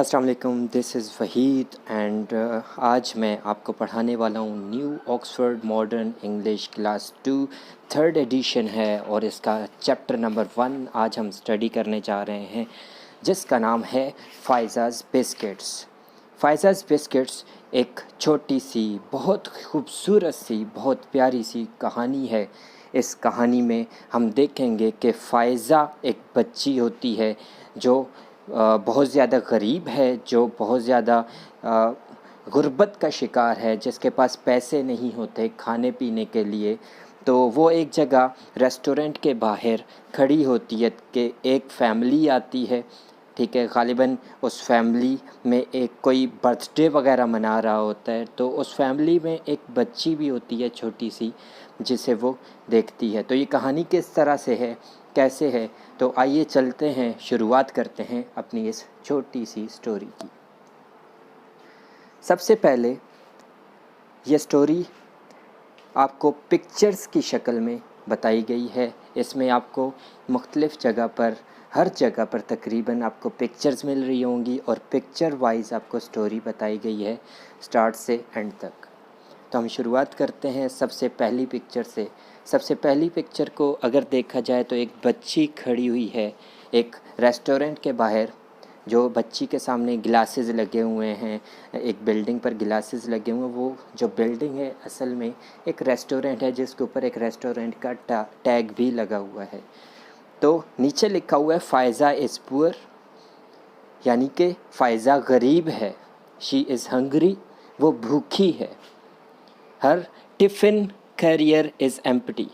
अस्सलाम वालेकुम, this is Waheed and आज मैं आपको पढ़ाने वाला हूँ new Oxford modern English class 2 third edition है और इसका चैप्टर नंबर 1 आज हम स्टडी करने जा रहे हैं, जिसका नाम है फ़ायज़ाज़ बिस्किट्स। फ़ायज़ाज़ बिस्किट्स एक छोटी सी, बहुत खूबसूरत सी, बहुत प्यारी सी कहानी है। इस कहानी में हम देखेंगे कि फ़ायज़ा एक बच्ची होती है जो बहुत ज़्यादा गरीब है, जो बहुत ज़्यादा गुर्बत का शिकार है, जिसके पास पैसे नहीं होते खाने पीने के लिए। तो वो एक जगह रेस्टोरेंट के बाहर खड़ी होती है कि एक फ़ैमिली आती है, ठीक है। ग़ालिबन उस फैमिली में एक कोई बर्थडे वगैरह मना रहा होता है, तो उस फैमिली में एक बच्ची भी होती है छोटी सी, जिसे वो देखती है। तो ये कहानी किस तरह से है, कैसे है, तो आइए चलते हैं, शुरुआत करते हैं अपनी इस छोटी सी स्टोरी की। सबसे पहले ये स्टोरी आपको पिक्चर्स की शक्ल में बताई गई है। इसमें आपको मुख्तलिफ़ जगह पर, हर जगह पर तकरीबन आपको पिक्चर्स मिल रही होंगी और पिक्चर वाइज आपको स्टोरी बताई गई है स्टार्ट से एंड तक। तो हम शुरुआत करते हैं सबसे पहली पिक्चर से। सबसे पहली पिक्चर को अगर देखा जाए तो एक बच्ची खड़ी हुई है एक रेस्टोरेंट के बाहर, जो बच्ची के सामने ग्लासेस लगे हुए हैं, एक बिल्डिंग पर ग्लासेस लगे हुए हैं। वो जो बिल्डिंग है असल में एक रेस्टोरेंट है, जिसके ऊपर एक रेस्टोरेंट का टैग भी लगा हुआ है। तो नीचे लिखा हुआ है फ़ायज़ा इज़ पुअर, यानी कि फ़ायज़ा गरीब है। शी इज़ हंग्री, वो भूखी है। हर टिफ़िन कैरियर इज़ एम्प्टी,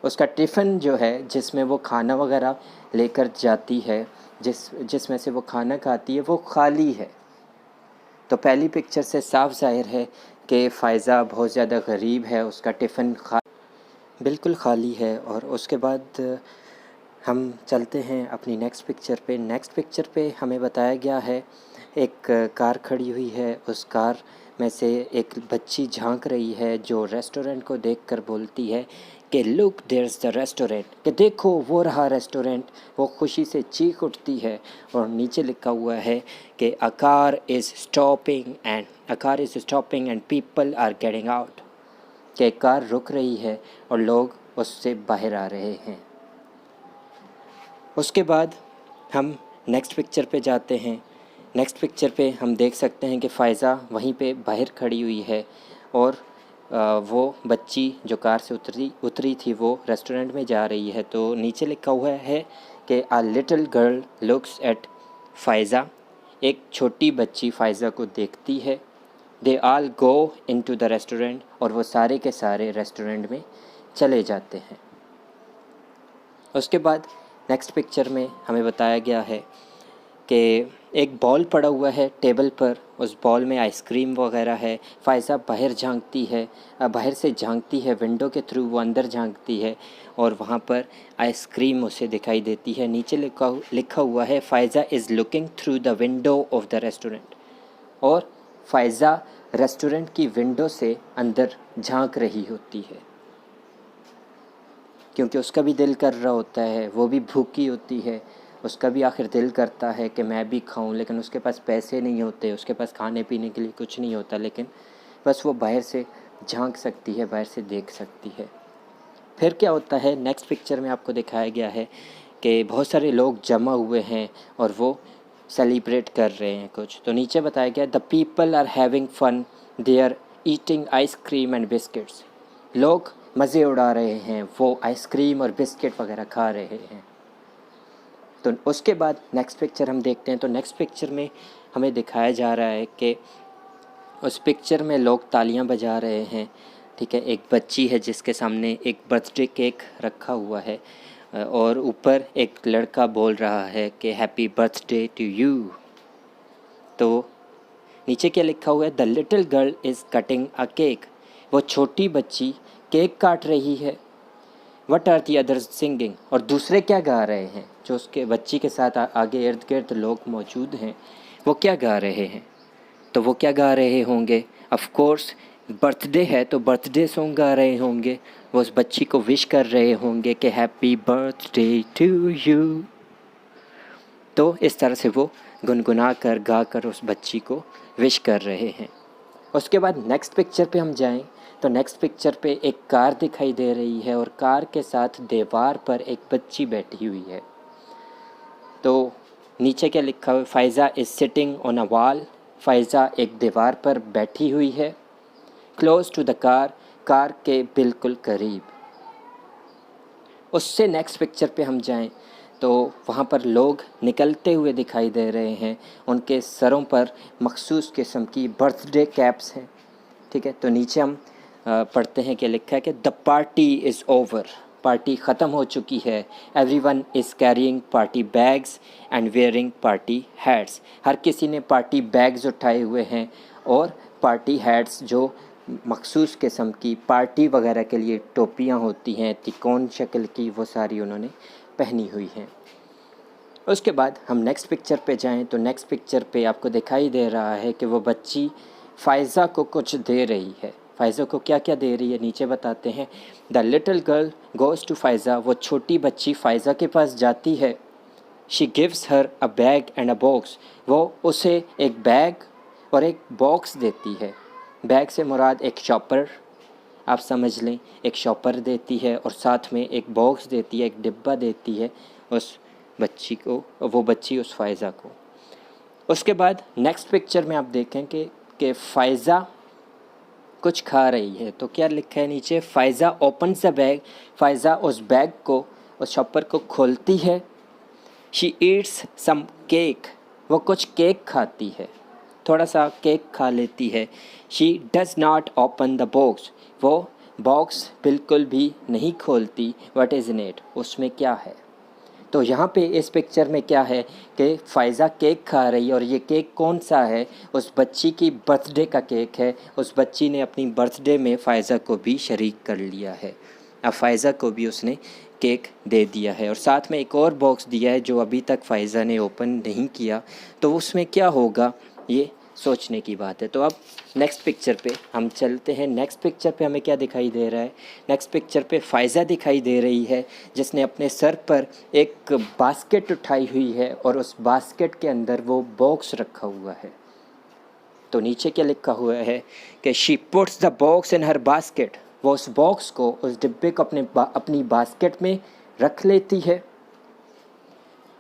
उसका टिफ़िन जो है जिसमें वो खाना वगैरह लेकर जाती है, जिसमें से वो खाना खाती है, वो खाली है। तो पहली पिक्चर से साफ ज़ाहिर है कि फ़ायज़ा बहुत ज़्यादा गरीब है, उसका टिफ़िन बिल्कुल खाली है। और उसके बाद हम चलते हैं अपनी नेक्स्ट पिक्चर पे। नेक्स्ट पिक्चर पे हमें बताया गया है एक कार खड़ी हुई है, उस कार में से एक बच्ची झांक रही है, जो रेस्टोरेंट को देखकर बोलती है कि लुक देयर्स द रेस्टोरेंट, कि देखो वो रहा रेस्टोरेंट। वो खुशी से चीख उठती है और नीचे लिखा हुआ है कि a car is stopping and people are getting out, कि कार रुक रही है और लोग उससे बाहर आ रहे हैं। उसके बाद हम नेक्स्ट पिक्चर पे जाते हैं। नेक्स्ट पिक्चर पे हम देख सकते हैं कि फ़ायज़ा वहीं पे बाहर खड़ी हुई है और वो बच्ची जो कार से उतरी थी वो रेस्टोरेंट में जा रही है। तो नीचे लिखा हुआ है कि a little girl looks at Faiza, एक छोटी बच्ची फ़ायज़ा को देखती है। दे आल गो इनटू द रेस्टोरेंट, और वो सारे के सारे रेस्टोरेंट में चले जाते हैं। उसके बाद नेक्स्ट पिक्चर में हमें बताया गया है कि एक बॉल पड़ा हुआ है टेबल पर, उस बॉल में आइसक्रीम वगैरह है। फ़ायज़ा बाहर झांकती है, बाहर से झांकती है विंडो के थ्रू, वो अंदर झांकती है और वहाँ पर आइसक्रीम उसे दिखाई देती है। नीचे लिखा हुआ है Faiza is looking through the window of the restaurant, और फ़ायज़ा रेस्टोरेंट की विंडो से अंदर झांक रही होती है, क्योंकि उसका भी दिल कर रहा होता है, वो भी भूखी होती है, उसका भी आखिर दिल करता है कि मैं भी खाऊं, लेकिन उसके पास पैसे नहीं होते, उसके पास खाने पीने के लिए कुछ नहीं होता, लेकिन बस वो बाहर से झांक सकती है, बाहर से देख सकती है। फिर क्या होता है, नेक्स्ट पिक्चर में आपको दिखाया गया है कि बहुत सारे लोग जमा हुए हैं और वो सेलिब्रेट कर रहे हैं कुछ। तो नीचे बताया गया the people are having fun, they are eating ice cream and biscuits, लोग मज़े उड़ा रहे हैं, वो आइसक्रीम और बिस्किट वगैरह खा रहे हैं। तो उसके बाद नेक्स्ट पिक्चर हम देखते हैं। तो नेक्स्ट पिक्चर में हमें दिखाया जा रहा है कि उस पिक्चर में लोग तालियां बजा रहे हैं, ठीक है। एक बच्ची है जिसके सामने एक बर्थडे केक रखा हुआ है और ऊपर एक लड़का बोल रहा है कि हैप्पी बर्थडे टू यू। तो नीचे क्या लिखा हुआ है, the little girl is cutting a cake, वो छोटी बच्ची केक काट रही है। What are the others singing, और दूसरे क्या गा रहे हैं, जो उसके बच्ची के साथ आगे इर्द गिर्द लोग मौजूद हैं, वो क्या गा रहे हैं। तो वो क्या गा रहे होंगे, ऑफ कोर्स बर्थडे है तो बर्थडे सॉन्ग गा रहे होंगे, वो उस बच्ची को विश कर रहे होंगे कि हैप्पी बर्थडे टू यू। तो इस तरह से वो गुनगुना कर गा कर उस बच्ची को विश कर रहे हैं। उसके बाद नेक्स्ट पिक्चर पे हम जाएं तो नेक्स्ट पिक्चर पे एक कार दिखाई दे रही है और कार के साथ दीवार पर एक बच्ची बैठी हुई है। तो नीचे क्या लिखा हुआ है, Faiza is sitting on a wall. Faiza एक दीवार पर बैठी हुई है। Close to the car, car के बिल्कुल करीब। उससे नेक्स्ट पिक्चर पे हम जाएं तो वहाँ पर लोग निकलते हुए दिखाई दे रहे हैं। उनके सरों पर मखसूस किस्म की बर्थडे कैप्स हैं। ठीक है, तो नीचे हम पढ़ते हैं कि लिखा है कि the party is over, party ख़त्म हो चुकी है। Everyone is carrying party bags and wearing party hats. हर किसी ने पार्टी बैग्स उठाए हुए हैं और पार्टी हैट्स जो मखसूस किस्म की पार्टी वगैरह के लिए टोपियाँ होती हैं तिकोन शक्ल की, वो सारी उन्होंने पहनी हुई हैं। उसके बाद हम नेक्स्ट पिक्चर पे जाएं तो नेक्स्ट पिक्चर पे आपको दिखाई दे रहा है कि वो बच्ची फ़ाइज़ा को कुछ दे रही है। फ़ाइज़ा को क्या क्या दे रही है नीचे बताते हैं। The little girl goes to Faiza, वो छोटी बच्ची फ़ाइज़ा के पास जाती है। She gives her a bag and a box, वो उसे एक बैग और एक बॉक्स देती है। बैग से मुराद एक शॉपर, आप समझ लें, एक शॉपर देती है और साथ में एक बॉक्स देती है, एक डिब्बा देती है उस बच्ची को, वो बच्ची उस फ़ाइज़ा को। उसके बाद नेक्स्ट पिक्चर में आप देखें कि फ़ाइज़ा कुछ खा रही है। तो क्या लिखा है नीचे, Faiza opens the bag, Faiza उस बैग को, उस शॉपर को खोलती है। शी ईट्स सम केक, वो कुछ केक खाती है, थोड़ा सा केक खा लेती है। She does not open the box, वो बॉक्स बिल्कुल भी नहीं खोलती। व्हाट इज़ इन इट, उसमें क्या है। तो यहाँ पे इस पिक्चर में क्या है कि फ़ाइज़ा केक खा रही है और ये केक कौन सा है, उस बच्ची की बर्थडे का केक है। उस बच्ची ने अपनी बर्थडे में फ़ाइज़ा को भी शरीक कर लिया है। अब फ़ाइज़ा को भी उसने केक दे दिया है और साथ में एक और बॉक्स दिया है जो अभी तक फ़ाइज़ा ने ओपन नहीं किया। तो उसमें क्या होगा ये सोचने की बात है। तो अब नेक्स्ट पिक्चर पे हम चलते हैं। नेक्स्ट पिक्चर पे हमें क्या दिखाई दे रहा है, नेक्स्ट पिक्चर पे फ़ाइज़ा दिखाई दे रही है जिसने अपने सर पर एक बास्केट उठाई हुई है और उस बास्केट के अंदर वो बॉक्स रखा हुआ है। तो नीचे क्या लिखा हुआ है कि she puts the box in her basket, वो उस बॉक्स को, उस डिब्बे को अपनी बास्केट में रख लेती है।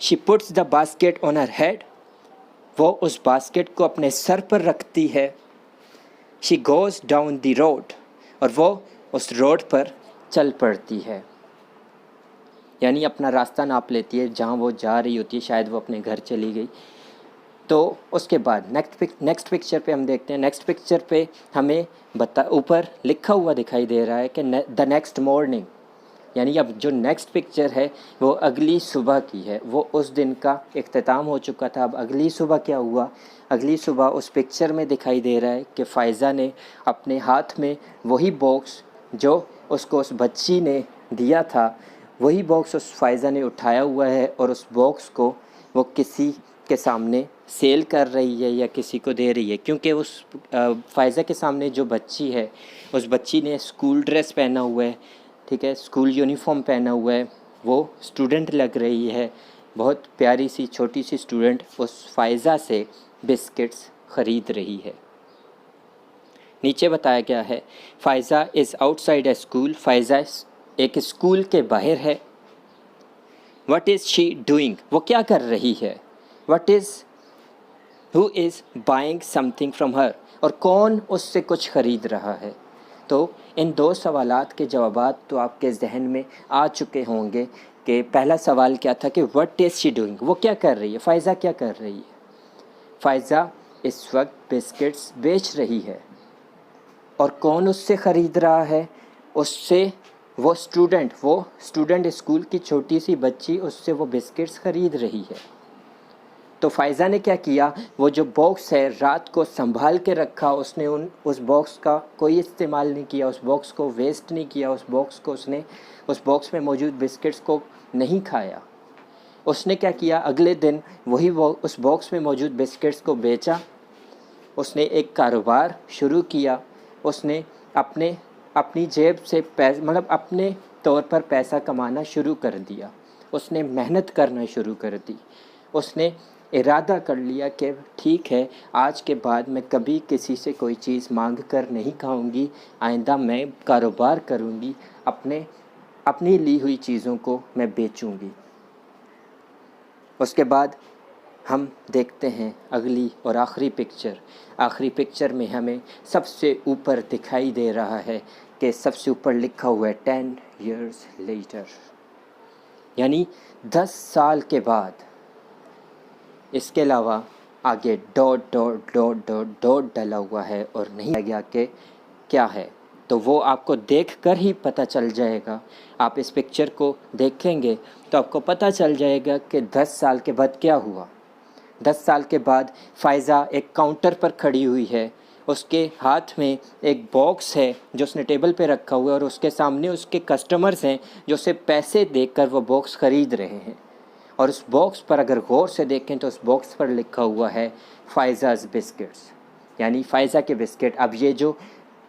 She puts the basket on her head, वो उस बास्केट को अपने सर पर रखती है। She goes down the road, और वो उस रोड पर चल पड़ती है, यानी अपना रास्ता नाप लेती है जहाँ वो जा रही होती है, शायद वो अपने घर चली गई। तो उसके बाद नेक्स्ट पिक्चर पे हम देखते हैं। नेक्स्ट पिक्चर पे हमें ऊपर लिखा हुआ दिखाई दे रहा है कि द नेक्स्ट मॉर्निंग, यानी अब जो नेक्स्ट पिक्चर है वो अगली सुबह की है। वो उस दिन का इख्तिताम हो चुका था, अब अगली सुबह क्या हुआ। अगली सुबह उस पिक्चर में दिखाई दे रहा है कि फ़ाइज़ा ने अपने हाथ में वही बॉक्स जो उसको उस बच्ची ने दिया था, वही बॉक्स उस फ़ाइज़ा ने उठाया हुआ है और उस बॉक्स को वो किसी के सामने सेल कर रही है या किसी को दे रही है। क्योंकि उस फ़ाइज़ा के सामने जो बच्ची है, उस बच्ची ने स्कूल ड्रेस पहना हुआ है, ठीक है, स्कूल यूनिफॉर्म पहना हुआ है, वो स्टूडेंट लग रही है, बहुत प्यारी सी छोटी सी स्टूडेंट उस फ़ाइज़ा से बिस्किट्स ख़रीद रही है। नीचे बताया गया है Faiza is outside A school, Faiza एक स्कूल के बाहर है। व्हाट इज़ शी डूइंग, वो क्या कर रही है। What is, who is buying something from her, और कौन उससे कुछ ख़रीद रहा है। तो इन दो सवालात के जवाबात तो आपके जहन में आ चुके होंगे कि पहला सवाल क्या था कि व्हाट इज़ शी डूइंग, वो क्या कर रही है, फ़ाइज़ा क्या कर रही है। फ़ाइज़ा इस वक्त बिस्किट्स बेच रही है और कौन उससे ख़रीद रहा है, उससे वो स्टूडेंट स्कूल की छोटी सी बच्ची उससे वो बिस्किट्स ख़रीद रही है। तो फ़ाइज़ा ने क्या किया, वो जो बॉक्स है रात को संभाल के रखा, उसने उस बॉक्स का कोई इस्तेमाल नहीं किया, उस बॉक्स को वेस्ट नहीं किया, उस बॉक्स में मौजूद बिस्किट्स को नहीं खाया। उसने क्या किया, अगले दिन वो उस बॉक्स में मौजूद बिस्किट्स को बेचा। उसने एक कारोबार शुरू किया। उसने अपनी जेब से मतलब अपने तौर पर पैसा कमाना शुरू कर दिया। उसने मेहनत करना शुरू कर दी। उसने इरादा कर लिया कि ठीक है, आज के बाद मैं कभी किसी से कोई चीज़ मांग कर नहीं खाऊंगी, आइंदा मैं कारोबार करूंगी, अपनी ली हुई चीज़ों को मैं बेचूंगी। उसके बाद हम देखते हैं अगली और आखिरी पिक्चर। आखिरी पिक्चर में हमें सबसे ऊपर दिखाई दे रहा है कि सबसे ऊपर लिखा हुआ है 10 years later, यानी 10 साल के बाद। इसके अलावा आगे dot dot dot dot dot डला हुआ है और नहीं गया कि क्या है, तो वो आपको देखकर ही पता चल जाएगा। आप इस पिक्चर को देखेंगे तो आपको पता चल जाएगा कि 10 साल के बाद क्या हुआ। 10 साल के बाद फ़ायज़ा एक काउंटर पर खड़ी हुई है, उसके हाथ में एक बॉक्स है जो उसने टेबल पे रखा हुआ है और उसके सामने उसके कस्टमर्स हैं जो उसे पैसे देकर वो बॉक्स ख़रीद रहे हैं। और उस बॉक्स पर अगर गौर से देखें तो उस बॉक्स पर लिखा हुआ है फ़ायज़ाज़ बिस्किट्स, यानी फ़ायज़ा के बिस्किट। अब ये जो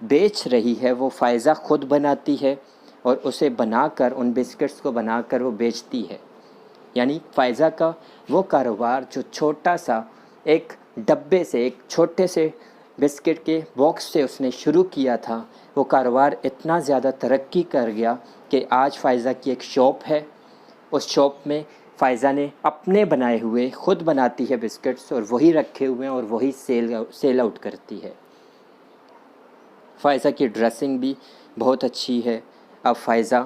बेच रही है वो फ़ायज़ा ख़ुद बनाती है और उसे बनाकर, उन बिस्किट्स को बनाकर वो बेचती है। यानी फ़ायज़ा का वो कारोबार जो छोटा सा एक डब्बे से, एक छोटे से बिस्किट के बॉक्स से उसने शुरू किया था, वो कारोबार इतना ज़्यादा तरक्की कर गया कि आज फ़ायज़ा की एक शॉप है। उस शॉप में फ़ायज़ा ने अपने बनाए हुए, ख़ुद बनाती है बिस्किट्स और वही रखे हुए हैं और वही सेल आउट करती है। फ़ायज़ा की ड्रेसिंग भी बहुत अच्छी है। अब फ़ायज़ा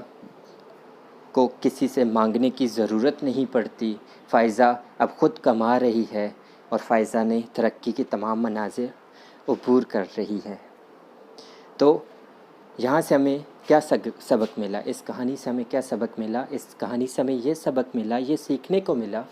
को किसी से मांगने की ज़रूरत नहीं पड़ती। फ़ायज़ा अब ख़ुद कमा रही है और फ़ायज़ा ने तरक्की की तमाम मनाज़िर अबूर कर रही है। तो यहाँ से हमें क्या सबक मिला? इस कहानी से हमें क्या सबक मिला? इस कहानी से हमें ये सबक मिला, ये सीखने को मिला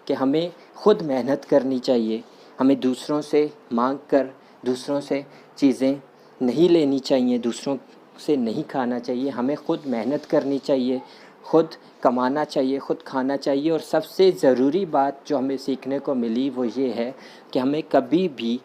कि हमें ख़ुद मेहनत करनी चाहिए। हमें दूसरों से मांग कर, दूसरों से चीज़ें नहीं लेनी चाहिए, दूसरों से नहीं खाना चाहिए। हमें ख़ुद मेहनत करनी चाहिए, ख़ुद कमाना चाहिए, ख़ुद खाना चाहिए। और सबसे ज़रूरी बात जो हमें सीखने को मिली वो ये है कि हमें कभी भी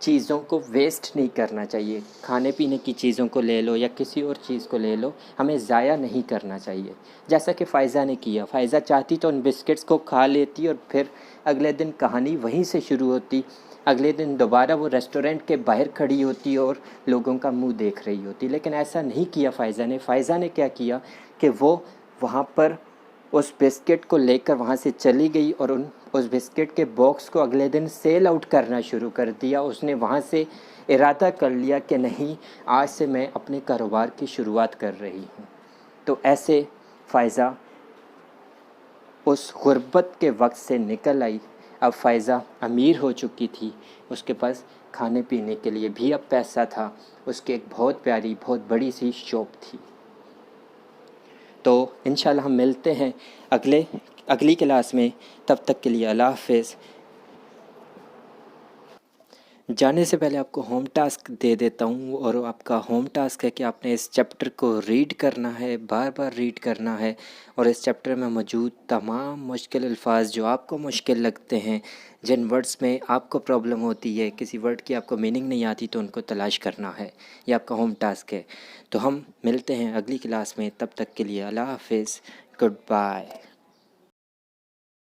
चीज़ों को वेस्ट नहीं करना चाहिए। खाने पीने की चीज़ों को ले लो या किसी और चीज़ को ले लो, हमें ज़ाया नहीं करना चाहिए। जैसा कि फ़ायज़ा ने किया, फ़ायज़ा चाहती तो उन बिस्किट्स को खा लेती और फिर अगले दिन कहानी वहीं से शुरू होती। अगले दिन दोबारा वो रेस्टोरेंट के बाहर खड़ी होती और लोगों का मुंह देख रही होती, लेकिन ऐसा नहीं किया फ़ायज़ा ने। फ़ायज़ा ने क्या किया कि वो वहाँ पर उस बिस्किट को लेकर वहाँ से चली गई और उस बिस्किट के बॉक्स को अगले दिन सेल आउट करना शुरू कर दिया। उसने वहाँ से इरादा कर लिया कि नहीं, आज से मैं अपने कारोबार की शुरुआत कर रही हूँ। तो ऐसे फ़ायज़ा उस गुर्बत के वक्त से निकल आई। अब फ़ायज़ा अमीर हो चुकी थी, उसके पास खाने पीने के लिए भी अब पैसा था, उसकी एक बहुत प्यारी, बहुत बड़ी सी शॉप थी। तो इंशाल्लाह हम मिलते हैं अगली क्लास में। तब तक के लिए अल्लाह हाफ़िज़। जाने से पहले आपको होम टास्क दे देता हूँ और आपका होम टास्क है कि आपने इस चैप्टर को रीड करना है, बार बार रीड करना है और इस चैप्टर में मौजूद तमाम मुश्किल अल्फाज जो आपको मुश्किल लगते हैं, जिन वर्ड्स में आपको प्रॉब्लम होती है, किसी वर्ड की आपको मीनिंग नहीं आती, तो उनको तलाश करना है। ये आपका होम टास्क है। तो हम मिलते हैं अगली क्लास में। तब तक के लिए अल्लाह हाफ़िज़, गुड बाय।